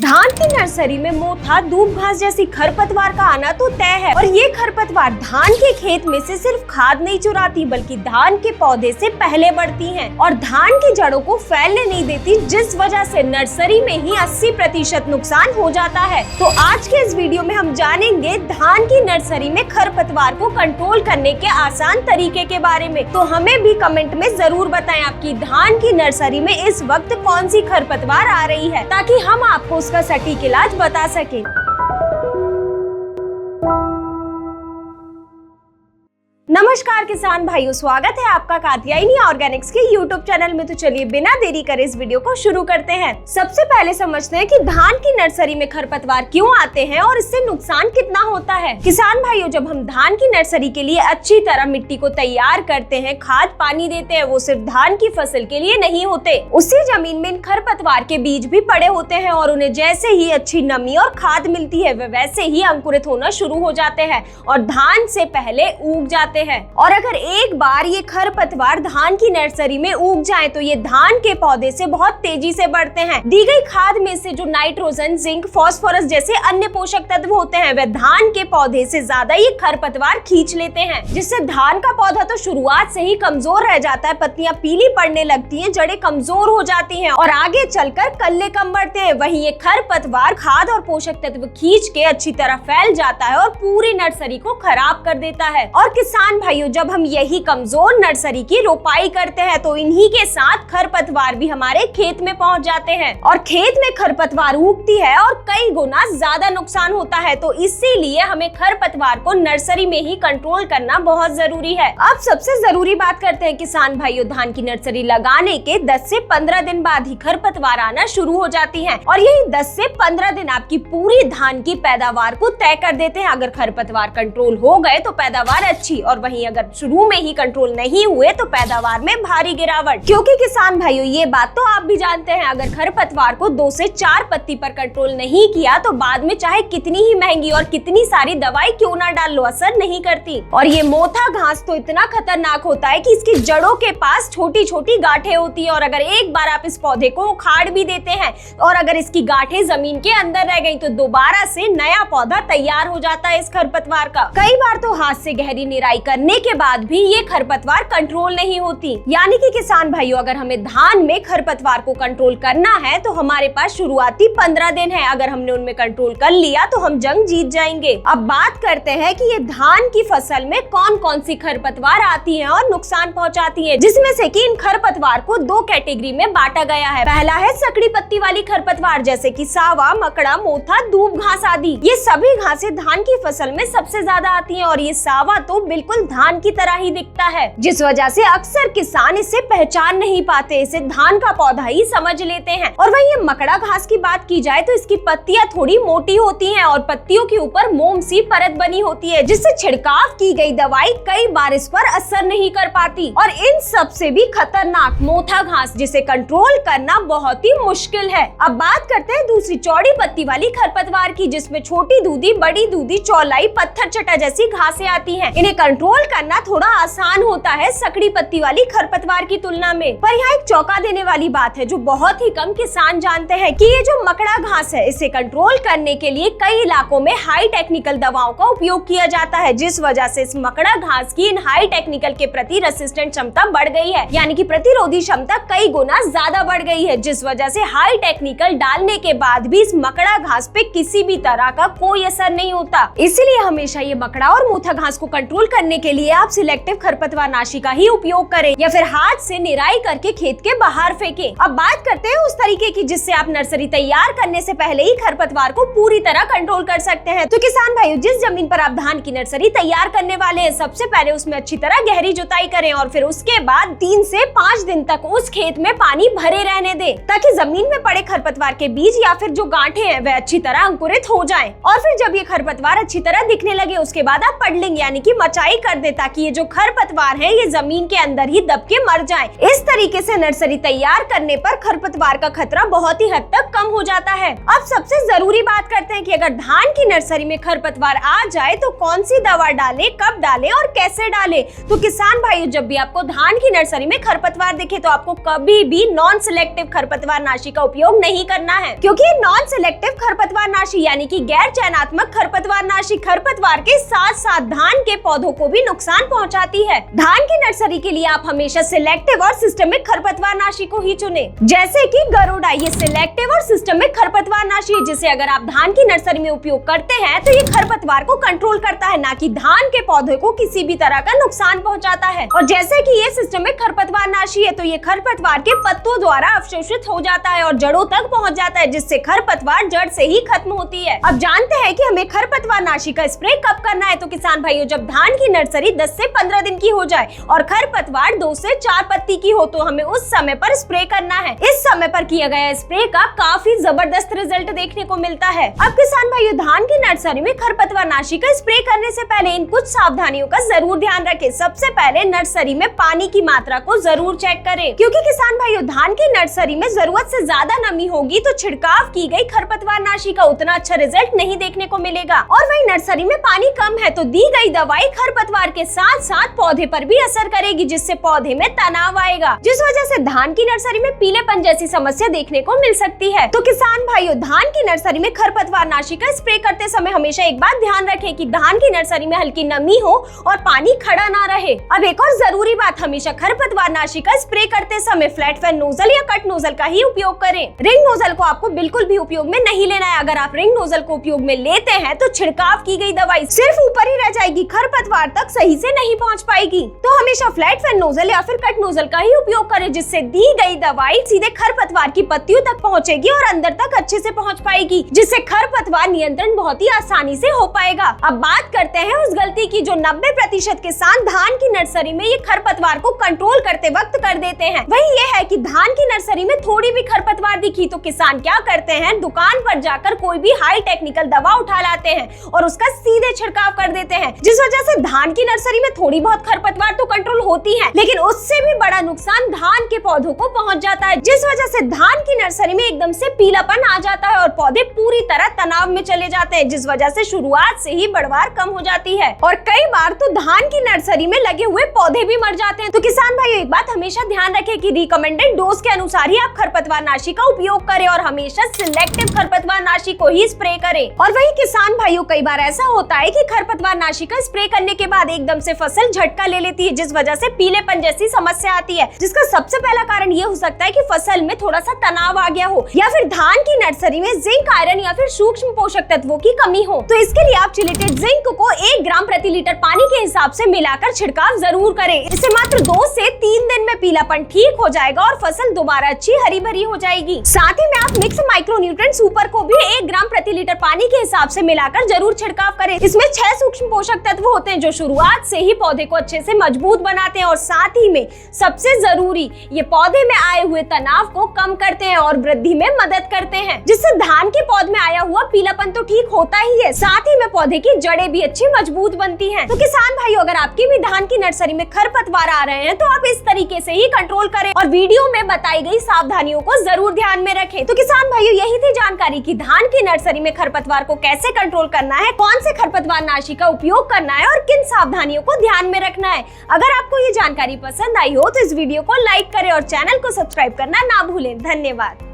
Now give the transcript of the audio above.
धान की नर्सरी में मोथा, दूब घास जैसी खरपतवार का आना तो तय है और ये खरपतवार धान के खेत में से सिर्फ खाद नहीं चुराती बल्कि धान के पौधे से पहले बढ़ती हैं और धान की जड़ों को फैलने नहीं देती, जिस वजह से नर्सरी में ही 80% नुकसान हो जाता है। तो आज के इस वीडियो में हम जानेंगे धान की नर्सरी में खरपतवार को कंट्रोल करने के आसान तरीके के बारे में। तो हमें भी कमेंट में जरूर बताएं आपकी धान की नर्सरी में इस वक्त कौन सी खरपतवार आ रही है, ताकि हम आपको उसका सटीक इलाज बता सके। नमस्कार किसान भाइयों, स्वागत है आपका कात्यायनी ऑर्गेनिक्स के YouTube चैनल में। तो चलिए बिना देरी करे इस वीडियो को शुरू करते हैं। सबसे पहले समझते हैं कि धान की नर्सरी में खरपतवार क्यों आते हैं और इससे नुकसान कितना होता है। किसान भाइयों, जब हम धान की नर्सरी के लिए अच्छी तरह मिट्टी को तैयार करते हैं, खाद पानी देते हैं, वो सिर्फ धान की फसल के लिए नहीं होते। उसी जमीन में इन खरपतवार के बीज भी पड़े होते हैं और उन्हें जैसे ही अच्छी नमी और खाद मिलती है वे वैसे ही अंकुरित होना शुरू हो जाते हैं और धान से पहले उग जाते हैं। और अगर एक बार ये खरपतवार धान की नर्सरी में उग जाए तो ये धान के पौधे से बहुत तेजी से बढ़ते हैं। दी गई खाद में से जो नाइट्रोजन, जिंक, फास्फोरस जैसे अन्य पोषक तत्व होते हैं वे धान के पौधे से ज्यादा ये खरपतवार खींच लेते हैं, जिससे धान का पौधा तो शुरुआत से ही कमजोर रह जाता है, पत्तियां पीली पड़ने लगती हैं, जड़ें कमजोर हो जाती हैं और आगे चलकर कल्ले कम बढ़ते हैं। वहीं ये खरपतवार खाद और पोषक तत्व खींच के अच्छी तरह फैल जाता है और पूरी नर्सरी को खराब कर देता है। और किसान भाइयों, जब हम यही कमजोर नर्सरी की रोपाई करते हैं तो इन्हीं के साथ खरपतवार भी हमारे खेत में पहुंच जाते हैं और खेत में खरपतवार उगती है और कई गुना ज्यादा नुकसान होता है। तो इसीलिए हमें खरपतवार को नर्सरी में ही कंट्रोल करना बहुत जरूरी है। अब सबसे जरूरी बात करते हैं किसान भाइयों, धान की नर्सरी लगाने के 10 से 15 दिन बाद ही खरपतवार आना शुरू हो जाती है और यही 10 से 15 दिन आपकी पूरी धान की पैदावार को तय कर देते हैं। अगर खरपतवार कंट्रोल हो गए तो पैदावार अच्छी, और वहीं अगर शुरू में ही कंट्रोल नहीं हुए तो पैदावार में भारी गिरावट। क्योंकि किसान भाइयों, ये बात तो आप भी जानते हैं, अगर खरपतवार को 2 से 4 पत्ती पर कंट्रोल नहीं किया तो बाद में चाहे कितनी ही महंगी और कितनी सारी दवाई क्यों ना डाल लो, असर नहीं करती। और ये मोथा घास तो इतना खतरनाक होता है कि इसकी जड़ों के पास छोटी छोटी गांठें होती है और अगर एक बार आप इस पौधे को उखाड़ भी देते हैं और अगर इसकी गांठें जमीन के अंदर रह गई तो दोबारा से नया पौधा तैयार हो जाता है इस खरपतवार का। कई बार तो हाथ से गहरी निराई करने के बाद भी ये खरपतवार कंट्रोल नहीं होती। यानी कि किसान भाइयों, अगर हमें धान में खरपतवार को कंट्रोल करना है तो हमारे पास शुरुआती 15 दिन है। अगर हमने उनमें कंट्रोल कर लिया तो हम जंग जीत जाएंगे। अब बात करते हैं कि ये धान की फसल में कौन कौन सी खरपतवार आती है और नुकसान पहुंचाती है, जिसमें से कि इन खरपतवार को 2 कैटेगरी में बांटा गया है। पहला है सकड़ी पत्ती वाली खरपतवार, जैसे कि सावा, मकड़ा, मोथा, दूब घास आदि। ये सभी घासें धान की फसल में सबसे ज्यादा आती है और ये सावा तो बिल्कुल धान की तरह ही दिखता है, जिस वजह से अक्सर किसान इसे पहचान नहीं पाते, इसे धान का पौधा ही समझ लेते हैं। और वहीं ये मकड़ा घास की बात की जाए तो इसकी पत्तियां थोड़ी मोटी होती हैं और पत्तियों के ऊपर मोम सी परत बनी होती है, जिससे छिड़काव की गई दवाई कई बार इस पर असर नहीं कर पाती। और इन सब से भी खतरनाक मोथा घास, जिसे कंट्रोल करना बहुत ही मुश्किल है। अब बात करते हैं दूसरी चौड़ी पत्ती वाली खरपतवार की, जिसमें छोटी दूधी, बड़ी दूधी, चौलाई, पत्थर चटा जैसी घासें आती हैं। इन्हें कंट्रोल करना थोड़ा आसान होता है सकड़ी पत्ती वाली खरपतवार की तुलना में। पर यहाँ एक चौंका देने वाली बात है जो बहुत ही कम किसान जानते हैं कि ये जो मकड़ा घास है इसे कंट्रोल करने के लिए कई इलाकों में हाई टेक्निकल दवाओं का उपयोग किया जाता है, जिस वजह से इस मकड़ा घास की इन हाई टेक्निकल के प्रति रेसिस्टेंट क्षमता बढ़ गई है, यानी कि प्रतिरोधी क्षमता कई गुना ज्यादा बढ़ गई है, जिस वजह से हाई टेक्निकल डालने के बाद भी इस मकड़ा घास पे किसी भी तरह का कोई असर नहीं होता। इसीलिए हमेशा ये मकड़ा और मोथा घास को कंट्रोल करने के लिए आप सिलेक्टिव खरपतवार नाशी का ही उपयोग करें या फिर हाथ से निराई करके खेत के बाहर फेंकें। अब बात करते हैं उस तरीके की जिससे आप नर्सरी तैयार करने से पहले ही खरपतवार को पूरी तरह कंट्रोल कर सकते हैं। तो किसान भाइयों, जिस जमीन पर आप धान की नर्सरी तैयार करने वाले हैं, सबसे पहले उसमें अच्छी तरह गहरी जुताई करें और फिर उसके बाद 3 से 5 दिन तक उस खेत में पानी भरे रहने दें, ताकि जमीन में पड़े खरपतवार के बीज या फिर जो गांठें हैं वह अच्छी तरह अंकुरित हो जाएं। और फिर जब ये खरपतवार अच्छी तरह दिखने लगे उसके बाद आप पडलिंग यानी कि मचाई कर दे ताकि ये जो खरपतवार है ये जमीन के अंदर ही दब के मर जाएं। इस तरीके से नर्सरी तैयार करने पर खरपतवार का खतरा बहुत ही हद तक कम हो जाता है। अब सबसे जरूरी बात करते हैं कि अगर धान की नर्सरी में खरपतवार आ जाए तो कौन सी दवा डाले, कब डाले और कैसे डाले। तो किसान भाइयों, जब भी आपको धान की नर्सरी में खरपतवार दिखे तो आपको कभी भी नॉन सिलेक्टिव खरपतवार नाशी का उपयोग नहीं करना है, क्योंकि नॉन सिलेक्टिव खरपतवार नाशी यानी कि गैर चयनात्मक खरपतवार नाशी खरपतवार के साथ साथ धान के पौधों को भी नुकसान पहुंचाती है। धान की नर्सरी के लिए आप हमेशा सिलेक्टिव और सिस्टमिक खरपतवार नाशी को ही चुने, जैसे कि गरुड़ा। ये सिलेक्टिव और सिस्टमिक खरपतवार नाशी है जिसे अगर आप धान की नर्सरी में उपयोग करते हैं तो ये खरपतवार को कंट्रोल करता है, ना कि धान के पौधे को किसी भी तरह का नुकसान पहुंचाता है। और जैसे कि ये सिस्टमिक खरपतवार नाशी है तो ये खरपतवार के पत्तों द्वारा अवशोषित हो जाता है और जड़ों तक पहुंच जाता है, जिससे खरपतवार जड़ से ही खत्म होती है। अब जानते हैं कि हमें खरपतवार नाशी का स्प्रे कब करना है। तो किसान भाइयों, जब धान की नर्सरी 10 से 15 दिन की हो जाए और खरपतवार 2 से 4 पत्ती की हो तो हमें उस समय पर स्प्रे करना है। इस समय पर किया गया स्प्रे का काफी जबरदस्त रिजल्ट देखने को मिलता है। अब किसान भाइयों, धान की नर्सरी में खरपतवार नाशी का स्प्रे करने से पहले इन कुछ सावधानियों का जरूर ध्यान रखें। सबसे पहले नर्सरी में पानी की मात्रा को जरूर चेक करें, क्योंकि किसान भाइयों, धान की नर्सरी में जरूरत से ज्यादा नमी होगी तो छिड़काव की गई खरपतवार नाशी का उतना अच्छा रिजल्ट नहीं देखने को मिलेगा। और वही नर्सरी में पानी कम है तो दी गई दवाई खरपतवार के साथ साथ पौधे पर भी असर करेगी, जिससे पौधे में तनाव आएगा, जिस वजह से धान की नर्सरी में पीलेपन जैसी समस्या देखने को मिल सकती है। तो किसान भाइयों, धान की नर्सरी में खरपतवार नाशी का स्प्रे करते समय हमेशा एक बात ध्यान रखें कि धान की नर्सरी में हल्की नमी हो और पानी खड़ा ना रहे। अब एक और जरूरी बात, हमेशा खरपतवार नाशी का स्प्रे करते समय फ्लैट फैन नोजल या कट नोजल का ही उपयोग करें। रिंग नोजल को आपको बिल्कुल भी उपयोग में नहीं लेना है। अगर आप रिंग नोजल को उपयोग में लेते हैं तो छिड़काव की गई दवाई सिर्फ ऊपर ही रह जाएगी, खरपतवार तक सही से नहीं पहुंच पाएगी। तो हमेशा फ्लैट फैन नोजल या फिर कट नोजल का ही उपयोग करें, जिससे दी गई दवाई सीधे खरपतवार की पत्तियों तक पहुंचेगी और अंदर तक अच्छे से पहुंच पाएगी, जिससे खरपतवार नियंत्रण बहुत ही आसानी से हो पाएगा। अब बात करते हैं उस गलती की जो 90% किसान धान की नर्सरी में ये खरपतवार को कंट्रोल करते वक्त कर देते हैं। वही ये है कि धान की नर्सरी में थोड़ी भी खरपतवार दिखी तो किसान क्या करते हैं, दुकान पर जाकर कोई भी हाई टेक्निकल दवा उठा लाते हैं और उसका सीधे छिड़काव कर देते हैं, जिस वजह से धान की नर्सरी में थोड़ी बहुत खरपतवार तो कंट्रोल होती है, लेकिन उससे भी बड़ा नुकसान धान के पौधों को पहुंच जाता है, जिस वजह से धान की नर्सरी में एकदम से पीलापन आ जाता है और पौधे पूरी तरह तनाव में चले जाते हैं, जिस वजह से शुरुआत से ही बढ़वार कम हो जाती है और कई बार तो धान की नर्सरी में लगे हुए पौधे भी मर जाते हैं। तो किसान भाइयों, एक बात हमेशा ध्यान रखें कि रिकमेंडेड डोज के अनुसार ही आप खरपतवार नाशी का उपयोग करें और हमेशा सिलेक्टिव खरपतवार नाशी को ही स्प्रे करें। और वही किसान भाइयों, कई बार ऐसा होता है कि खरपतवार नाशी का स्प्रे करने के बाद एकदम से फसल झटका ले लेती है, जिस वजह से पीलेपन जैसी समस्या आती है, जिसका सबसे पहला कारण ये हो सकता है कि फसल में थोड़ा सा तनाव आ गया हो या फिर धान की नर्सरी में जिंक, आयरन या फिर सूक्ष्म पोषक तत्वों की कमी हो। तो इसके लिए आप चिलेटेड जिंक को 1 ग्राम प्रति लीटर पानी के हिसाब से मिलाकर छिड़काव जरूर करें। इससे मात्र 2 से 3 दिन में पीलापन ठीक हो जाएगा और फसल दोबारा अच्छी हरी भरी हो जाएगी। साथ ही में आप मिक्स माइक्रोन्यूट्रिएंट सुपर को भी 1 ग्राम प्रति लीटर पानी के हिसाब से मिलाकर जरूर छिड़काव करें। इसमें 6 सूक्ष्म पोषक तत्व होते हैं जो शुरुआत से ही पौधे को अच्छे से मजबूत बनाते हैं और साथ ही में सबसे जरूरी, ये पौधे में आए हुए तनाव को कम करते हैं और वृद्धि में मदद करते हैं, जिससे धान के पौधे में आया हुआ पीलापन तो ठीक होता ही है, साथ ही में पौधे की जड़ें भी अच्छी मजबूत बनती हैं। तो किसान भाइयों, अगर आपकी भी धान की नर्सरी में खरपतवार आ रहे हैं तो आप इस तरीके से ही कंट्रोल करें और वीडियो में बताई गई सावधानियों को जरूर ध्यान में रखें। तो किसान भाइयों, यही थी जानकारी कि धान की नर्सरी में खरपतवार को कैसे कंट्रोल करना है, कौन से खरपतवार नाशी का उपयोग करना है और किन सावधानियों को ध्यान में रखना है। अगर आपको ये जानकारी पसंद आई हो तो इस वीडियो को लाइक करें और चैनल को सब्सक्राइब करना ना भूलें। धन्यवाद।